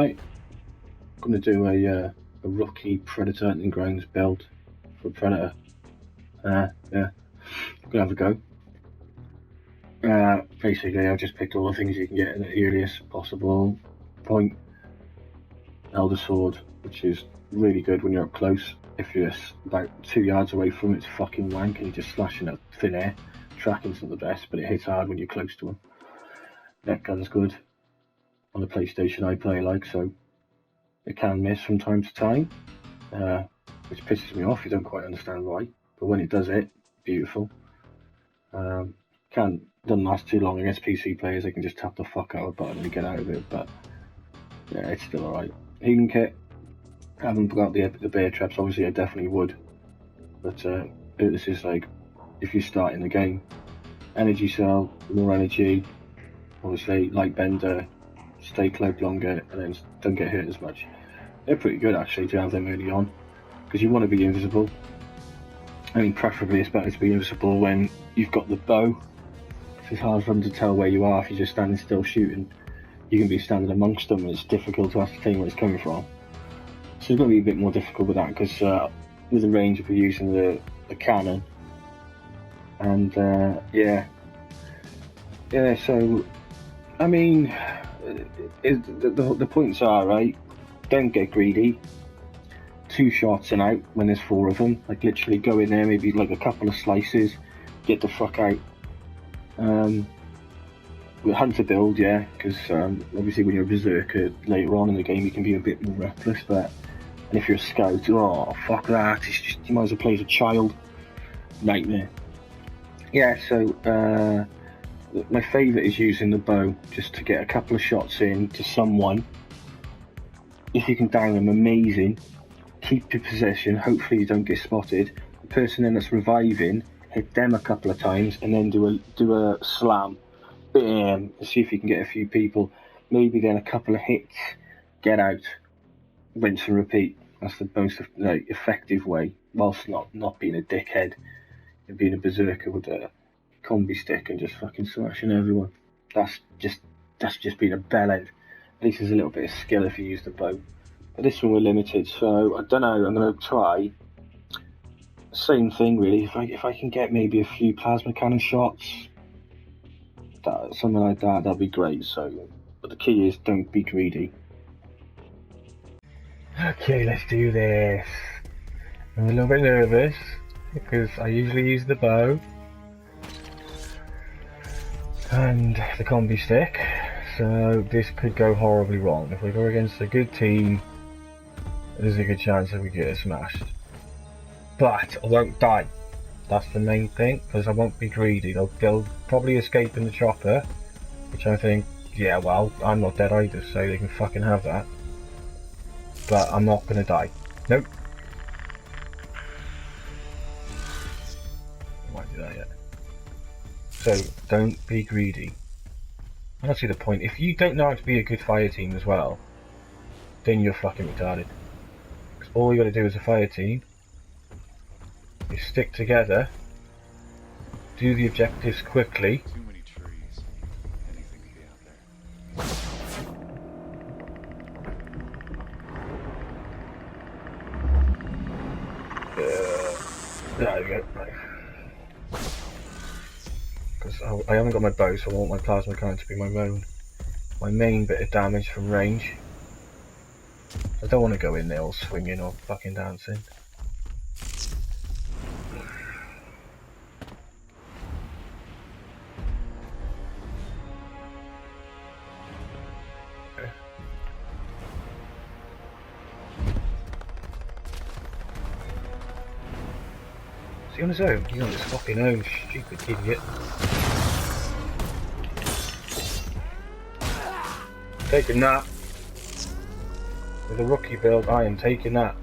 Right, I'm going to do a rookie Predator Hunting Grounds build for Predator. Yeah, I'm going to have a go. Basically, I've just picked all the things you can get at the earliest possible point. Elder Sword, which is really good when you're up close. If you're about 2 yards away from it, it's fucking wank and you're just slashing at thin air. Tracking's not the best, but it hits hard when you're close to them. Net gun's good. On the PlayStation I play so it can miss from time to time, which pisses me off. You don't quite understand why, but when it does it, beautiful. Doesn't last too long against PC players. They can just tap the fuck out of a button and get out of it, but yeah, it's still alright. Healing kit, I haven't got the bear traps. Obviously I definitely would, but this is like, if you start in the game, energy cell, more energy, obviously light bender, stay cloaked longer, and then don't get hurt as much. They're pretty good actually to have them early on, because you want to be invisible. I mean, preferably it's better to be invisible when you've got the bow. It's hard for them to tell where you are if you're just standing still shooting. You can be standing amongst them and it's difficult to ascertain where it's coming from. So it's going to be a bit more difficult with that, because with the range we're using the cannon. And yeah, so I mean, the points are, right, don't get greedy. 2 shots and out when there's 4 of them. Like literally go in there, maybe like a couple of slices, get the fuck out. With hunter build, yeah, because obviously when you're a berserker later on in the game you can be a bit more reckless, and if you're a scout, oh fuck that, it's just, you might as well play as a child. Nightmare. Yeah, so my favourite is using the bow, just to get a couple of shots in to someone. If you can down them, amazing. Keep your position, hopefully you don't get spotted. The person then that's reviving, hit them a couple of times and then do a slam. Bam! See if you can get a few people. Maybe then a couple of hits, get out, rinse and repeat. That's the most effective way, whilst not being a dickhead and being a berserker with a combi stick and just fucking smashing everyone. That's just being a bellend. At least there's a little bit of skill if you use the bow. But this one we're limited, so I don't know. I'm going to try the same thing really. If I can get maybe a few plasma cannon shots, something like that, that'd be great. So, but the key is don't be greedy. Okay, let's do this. I'm a little bit nervous because I usually use the bow and the combi stick, so this could go horribly wrong. If we go against a good team, there's a good chance that we get smashed. But I won't die. That's the main thing, because I won't be greedy. They'll probably escape in the chopper, which I think, yeah, well, I'm not dead either, so they can fucking have that. But I'm not gonna die. Nope. I might do that yet. So, don't be greedy. I don't see the point. If you don't know how to be a good fire team as well, then you're fucking retarded. Because all you gotta do as a fire team is stick together, do the objectives quickly. Too many trees. Anything can be out there. There we go. Right. Because I haven't got my bow, so I want my plasma cannon to be my main bit of damage from range. I don't want to go in there all swinging or fucking dancing. Is he on his own? He's on his fucking own, stupid idiot. Taking that. With a rookie build, I am taking that.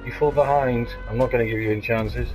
You fall behind, I'm not going to give you any chances.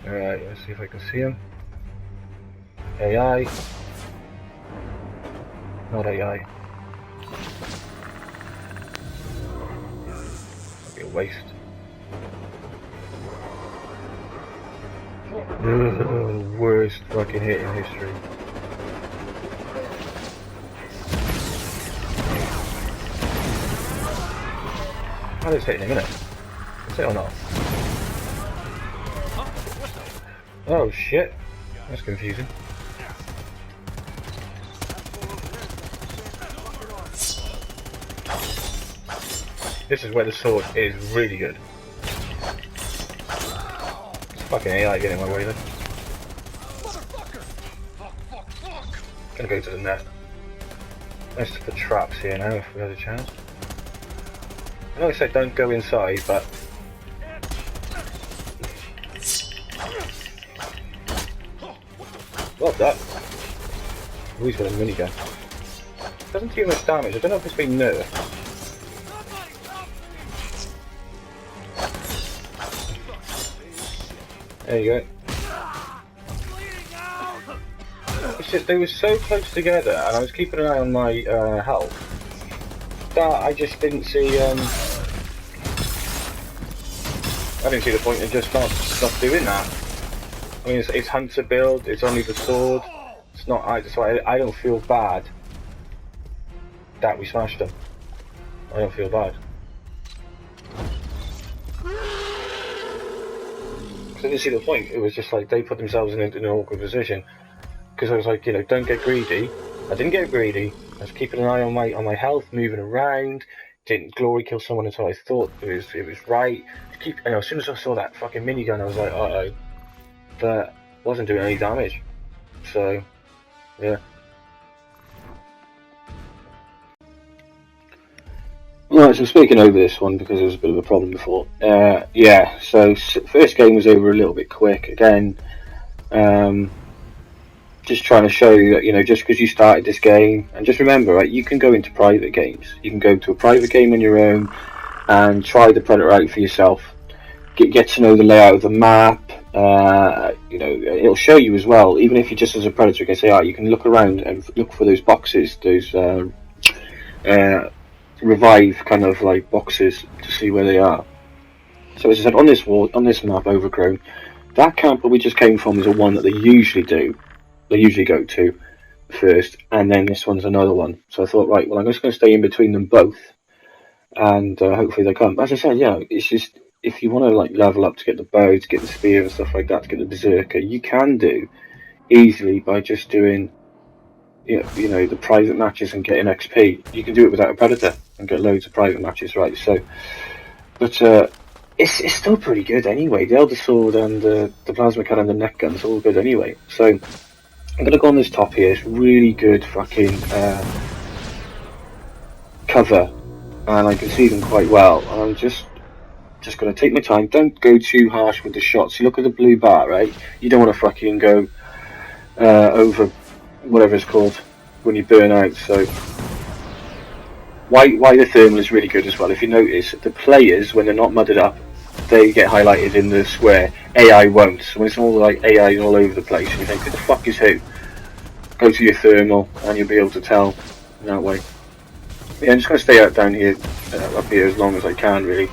Alright, let's see if I can see him. AI. Not AI. That'd be a waste. Worst fucking hit in history. I'll just hit in a minute. Is it or not? Oh shit. That's confusing. This is where the sword is really good. It's fucking AI getting in my way then. Gonna go to the net. Let's put traps here now if we have a chance. I know I said don't go inside, but what's that? Oh, he's got a minigun. Doesn't do much damage. I don't know if it's been nerfed. There you go. It's just they were so close together, and I was keeping an eye on my health that I just didn't see. I didn't see the point in just not doing that. I mean, it's hunter build. It's only the sword. It's not. So I don't feel bad that we smashed them. I don't feel bad. I didn't see the point. It was just like they put themselves in an awkward position because I was like, you know, don't get greedy. I didn't get greedy. I was keeping an eye on my health, moving around. Didn't glory kill someone until I thought it was right. You know, as soon as I saw that fucking minigun, I was like, uh-oh. But wasn't doing any damage. So, yeah. Right, so speaking over this one because there was a bit of a problem before. Yeah, so first game was over a little bit quick. Again, just trying to show you that, you know, just because you started this game, and just remember, right, you can go into private games. You can go to a private game on your own and try the Predator out for yourself. Get to know the layout of the map. You know, it'll show you as well. Even if you just as a Predator, you can say, you can look around and look for those boxes, those revive kind of like boxes to see where they are. So as I said, on this map, Overgrown, that camp that we just came from is a one that they usually do. They usually go to first, and then this one's another one. So I thought, right, well, I'm just going to stay in between them both, and hopefully they come. As I said, yeah, it's just if you want to like level up to get the bow, to get the spear and stuff like that, to get the berserker, you can do easily by just doing, you know, the private matches and getting XP. You can do it without a Predator and get loads of private matches, right? So, but it's still pretty good anyway. The Elder Sword and the Plasma Cannon and the Neck Gun's all good anyway. So I'm gonna go on this top here. It's really good fucking cover, and I can see them quite well. And I'm just gonna take my time. Don't go too harsh with the shots. You look at the blue bar, right? You don't want to fucking go over whatever it's called when you burn out. So why the thermal is really good as well. If you notice, the players, when they're not mudded up, they get highlighted in the square. AI won't. So when it's all like AI all over the place, and you think, who the fuck is who? Go to your thermal and you'll be able to tell that way. Yeah, I'm just going to stay out down here, up here as long as I can, really.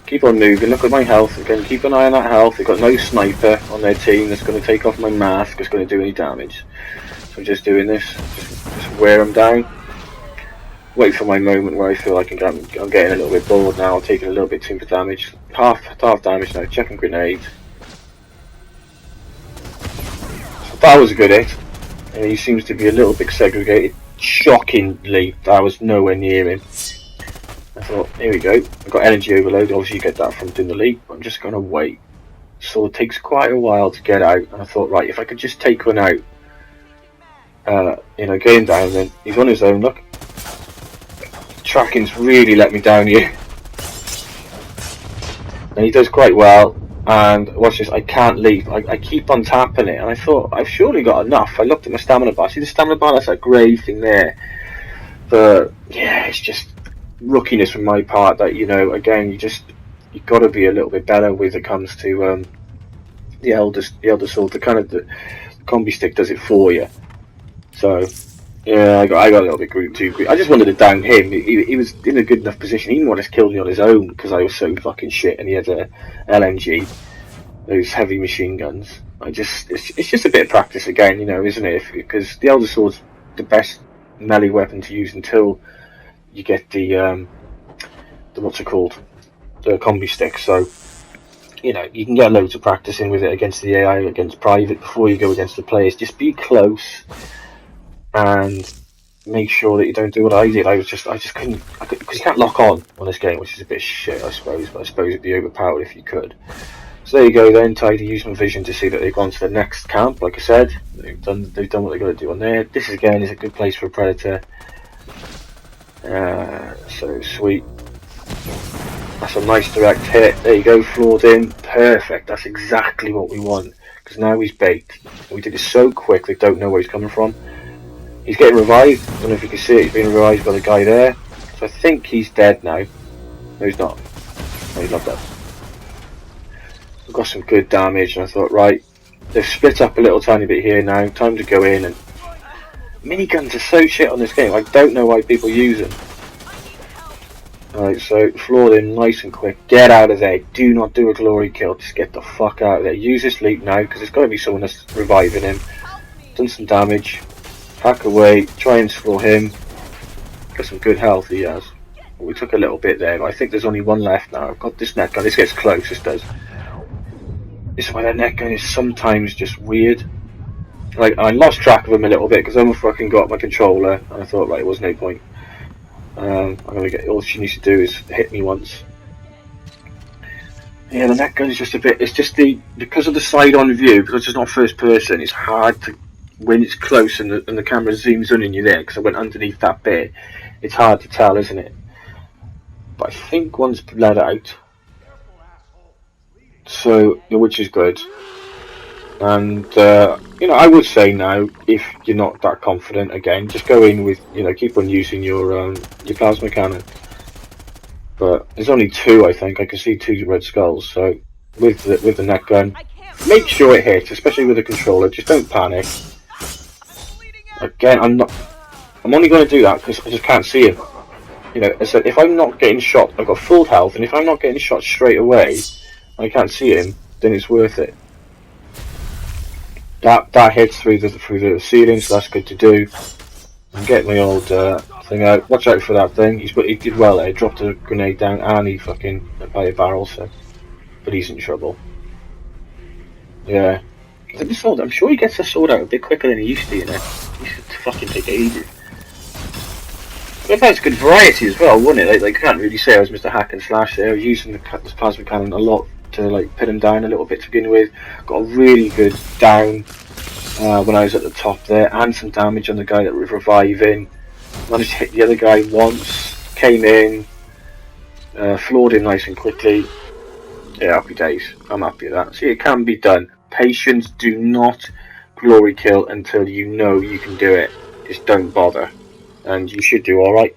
Keep on moving. Look at my health again. Keep an eye on that health. They've got no sniper on their team that's going to take off my mask. That's going to do any damage. So I'm just doing this. Just wear them down. Wait for my moment where I feel like I'm getting a little bit bored now. I'm taking a little bit too much damage. Half damage now. Checking grenade. So that was a good hit. And he seems to be a little bit segregated. Shockingly, I was nowhere near him. I thought, here we go. I've got energy overload. Obviously, you get that from doing the leap. But I'm just going to wait. So it takes quite a while to get out. And I thought, right, if I could just take one out, you know, get him down. Then he's on his own. Look, tracking's really let me down here. And he does quite well. And watch this. I can't leave. I keep on tapping it. And I thought, I've surely got enough. I looked at my stamina bar. See the stamina bar? That's that grey thing there. But yeah, it's just rookiness from my part that, you know, again, you've got to be a little bit better when it comes to the elder sword. The kind of the combi stick does it for you. So yeah, I got a little bit too greedy. I just wanted to down him. He was in a good enough position. He more or less killed me on his own because I was so fucking shit, and he had a LMG. those heavy machine guns. It's just a bit of practice again, you know, isn't it? Because the Elder Sword's the best melee weapon to use until you get the what's it called, the combi stick. So you know you can get loads of practice in with it against the AI, against private, before you go against the players. Just be close and make sure that you don't do what I did. I just couldn't, because you can't lock on this game, which is a bit shit, I suppose. But I suppose it'd be overpowered if you could. So there you go then. Tried to use my vision to see that they've gone to the next camp. Like I said, they've done what they've got to do on there. This again is a good place for a predator. So sweet. That's a nice direct hit. There you go, floored in. Perfect. That's exactly what we want. Because now he's baked. We did it so quick they don't know where he's coming from. He's getting revived. I don't know if you can see it. He's being revived by the guy there. So I think he's dead now. No, he's not. No, he's not dead. We've got some good damage, and I thought, right, they've split up a little tiny bit here now. Time to go in. And miniguns are so shit on this game. I don't know why people use them. Alright, so floored in nice and quick. Get out of there. Do not do a glory kill. Just get the fuck out of there. Use this leap now, because there's got to be someone that's reviving him. Done some damage. Hack away. Try and slow him. Got some good health he has. We took a little bit there, but I think there's only one left now. I've got this net gun. This gets close, this does. This is why that net gun is sometimes just weird. Like, I lost track of him a little bit, because I almost fucking got my controller, and I thought, right, it was no point. I'm gonna get, all she needs to do is hit me once. Yeah, the net gun is just a bit, it's just because of the side-on view, because it's not first person, it's hard to, when it's close and the camera zooms in on you there, because I went underneath that bit, it's hard to tell, isn't it? But I think one's bled out, so, which is good. And you know, I would say now, if you're not that confident, again, just go in with, you know, keep on using your plasma cannon. But there's only two, I think. I can see two red skulls. So with the net gun, make sure it hits, especially with the controller. Just don't panic. Again, I'm only going to do that because I just can't see him. You know, so if I'm not getting shot, I've got full health, and if I'm not getting shot straight away, and I can't see him, then it's worth it. That hits through the ceiling, so that's good to do. I'm getting my old thing out. Watch out for that thing. He did well there. He dropped a grenade down, and he fucking by a barrel. So, but he's in trouble. Yeah, I'm sure he gets the sword out a bit quicker than he used to. You know, he used to fucking take ages. But that's good variety as well, wasn't it? Like, I can't really say I was Mr. Hack and Slash there. I was using this plasma cannon a lot to like pin him down a little bit to begin with. Got a really good down when I was at the top there, and some damage on the guy that was reviving. Managed to hit the other guy once. Came in, floored him nice and quickly. Yeah, happy days. I'm happy with that. See, it can be done. Patience. Do not glory kill until you know you can do it. Just don't bother, and you should do all right.